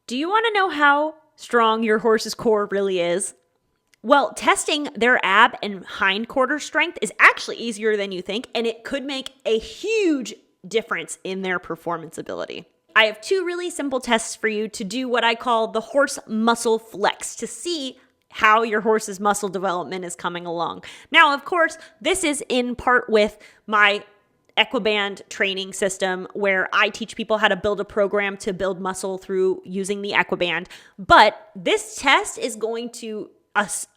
Do you want to know how strong your horse's core really is? Well, testing their ab and hindquarter strength is actually easier than you think, and it could make a huge difference in their performance ability. I have 2 really simple tests for you to do what I call the horse muscle flex to see how your horse's muscle development is coming along. Now, of course, this is in part with my Equiband training system where I teach people how to build a program to build muscle through using the Equiband. But this test is going to,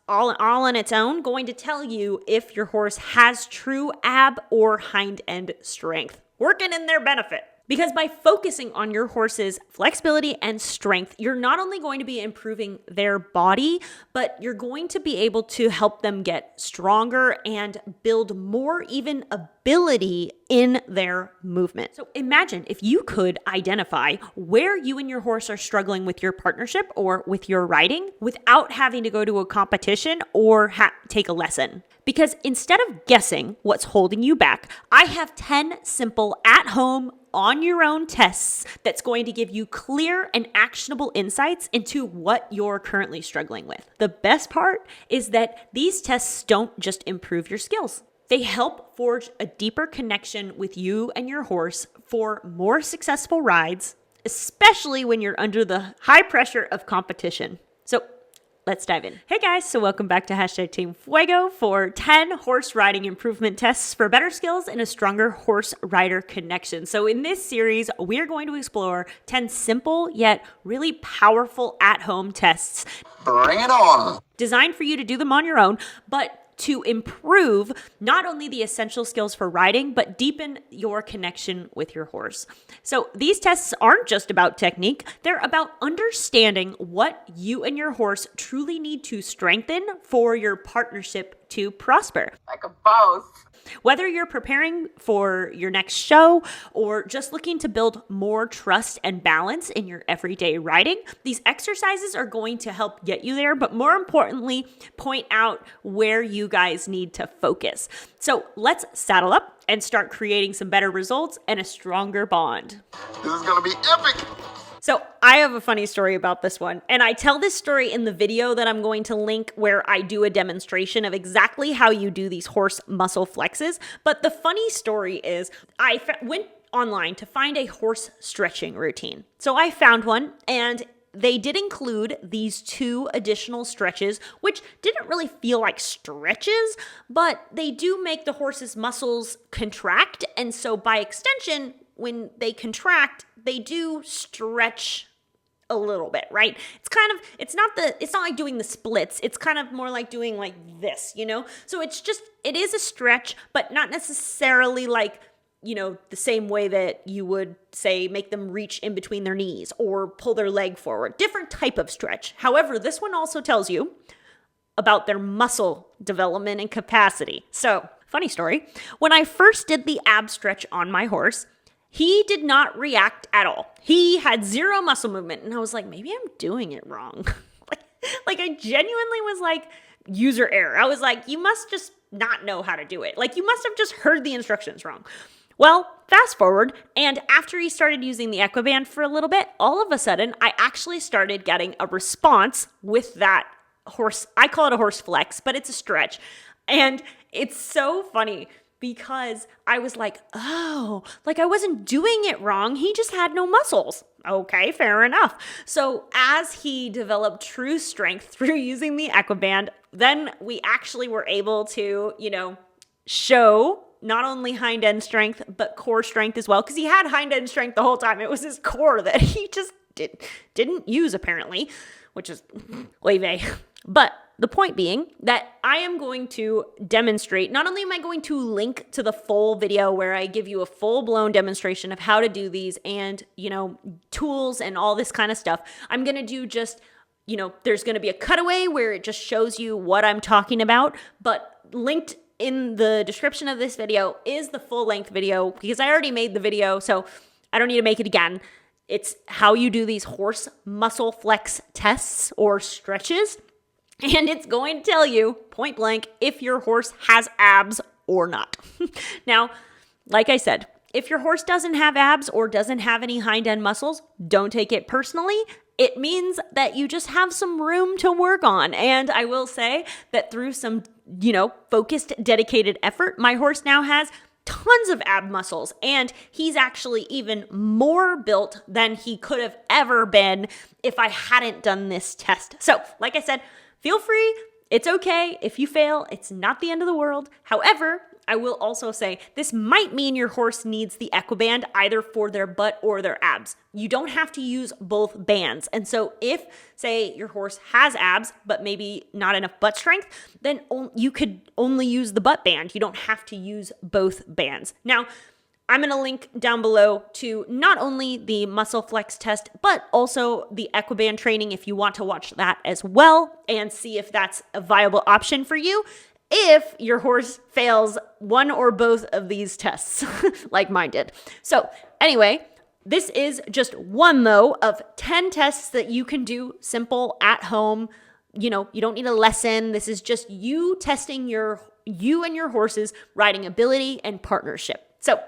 all on its own, going to tell you if your horse has true ab or hind end strength working in their benefit. Because by focusing on your horse's flexibility and strength, you're not only going to be improving their body, but you're going to be able to help them get stronger and build more even ability in their movement. So imagine if you could identify where you and your horse are struggling with your partnership or with your riding without having to go to a competition or take a lesson. Because instead of guessing what's holding you back, I have 10 simple at-home on your own tests that's going to give you clear and actionable insights into what you're currently struggling with. The best part is that these tests don't just improve your skills. They help forge a deeper connection with you and your horse for more successful rides, especially when you're under the high pressure of competition. So let's dive in. Hey guys, so welcome back to #Team Fuego for 10 horse riding improvement tests for better skills and a stronger horse-rider connection. So in this series, we're going to explore 10 simple yet really powerful at-home tests. Bring it on! Designed for you to do them on your own, but to improve not only the essential skills for riding, but deepen your connection with your horse. So these tests aren't just about technique, they're about understanding what you and your horse truly need to strengthen for your partnership to prosper. Like a both. Whether you're preparing for your next show or just looking to build more trust and balance in your everyday riding, these exercises are going to help get you there, but more importantly, point out where you guys need to focus. So let's saddle up and start creating some better results and a stronger bond. This is going to be epic. So I have a funny story about this one, and I tell this story in the video that I'm going to link where I do a demonstration of exactly how you do these horse muscle flexes. But the funny story is I went online to find a horse stretching routine. So I found one, and they did include these 2 additional stretches, which didn't really feel like stretches, but they do make the horse's muscles contract. And so by extension, when they contract, they do stretch a little bit, right? It's not like doing the splits. It's kind of more like doing like this, you know? So it is a stretch, but not necessarily like, you know, the same way that you would say make them reach in between their knees or pull their leg forward. Different type of stretch. However, this one also tells you about their muscle development and capacity. So, funny story. When I first did the ab stretch on my horse, he did not react at all. He had 0 muscle movement. And I was like, maybe I'm doing it wrong. like I genuinely was like, user error. I was like, you must just not know how to do it. Like you must have just heard the instructions wrong. Well, fast forward, and after he started using the Equiband for a little bit, all of a sudden, I actually started getting a response with that horse. I call it a horse flex, but it's a stretch. And it's so funny because I was like, oh, like I wasn't doing it wrong. He just had no muscles. Okay, fair enough. So as he developed true strength through using the Equiband, then we actually were able to, show not only hind end strength, but core strength as well. Because he had hind end strength the whole time. It was his core that he just didn't use apparently, which is leve. But the point being that I am going to demonstrate, not only am I going to link to the full video where I give you a full-blown demonstration of how to do these and, tools and all this kind of stuff, I'm going to do just, there's going to be a cutaway where it just shows you what I'm talking about, but linked in the description of this video is the full-length video because I already made the video, so I don't need to make it again. It's how you do these horse muscle flex tests or stretches. And it's going to tell you, point blank, if your horse has abs or not. Now, like I said, if your horse doesn't have abs or doesn't have any hind end muscles, don't take it personally. it means that you just have some room to work on. And I will say that through some, focused, dedicated effort, my horse now has tons of ab muscles, and he's actually even more built than he could have ever been if I hadn't done this test. So, like I said, feel free. It's okay if you fail. It's not the end of the world. However, I will also say this might mean your horse needs the Equiband either for their butt or their abs. You don't have to use both bands. And so if, say, your horse has abs, but maybe not enough butt strength, then you could only use the butt band. You don't have to use both bands. Now, I'm going to link down below to not only the muscle flex test, but also the Equiband training if you want to watch that as well and see if that's a viable option for you if your horse fails one or both of these tests, like mine did. So anyway, this is just one, though, of 10 tests that you can do simple at home. You don't need a lesson. This is just you testing you and your horse's riding ability and partnership. So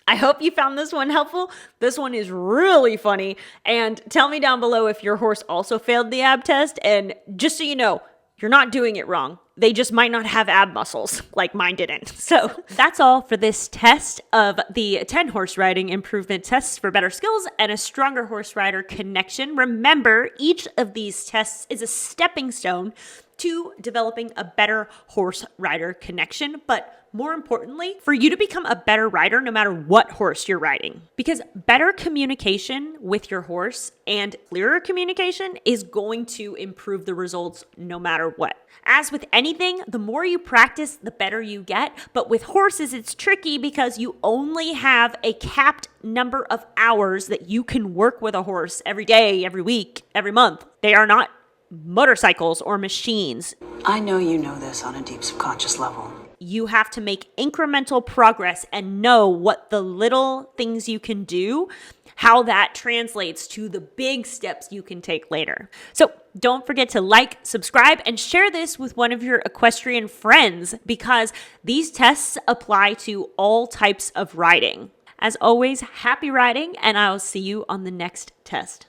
I hope you found this one helpful. This one is really funny. And tell me down below if your horse also failed the ab test. And just so you know, you're not doing it wrong. They just might not have ab muscles like mine didn't. So that's all for this test of the 10 horse riding improvement tests for better skills and a stronger horse rider connection. Remember, each of these tests is a stepping stone to developing a better horse rider connection, but more importantly, for you to become a better rider no matter what horse you're riding. Because better communication with your horse and clearer communication is going to improve the results no matter what. As with anything, the more you practice, the better you get. But with horses, it's tricky because you only have a capped number of hours that you can work with a horse every day, every week, every month. They are not motorcycles or machines. I know you know this on a deep subconscious level. You have to make incremental progress and know what the little things you can do, how that translates to the big steps you can take later. So don't forget to like, subscribe, and share this with one of your equestrian friends because these tests apply to all types of riding. As always, happy riding, and I'll see you on the next test.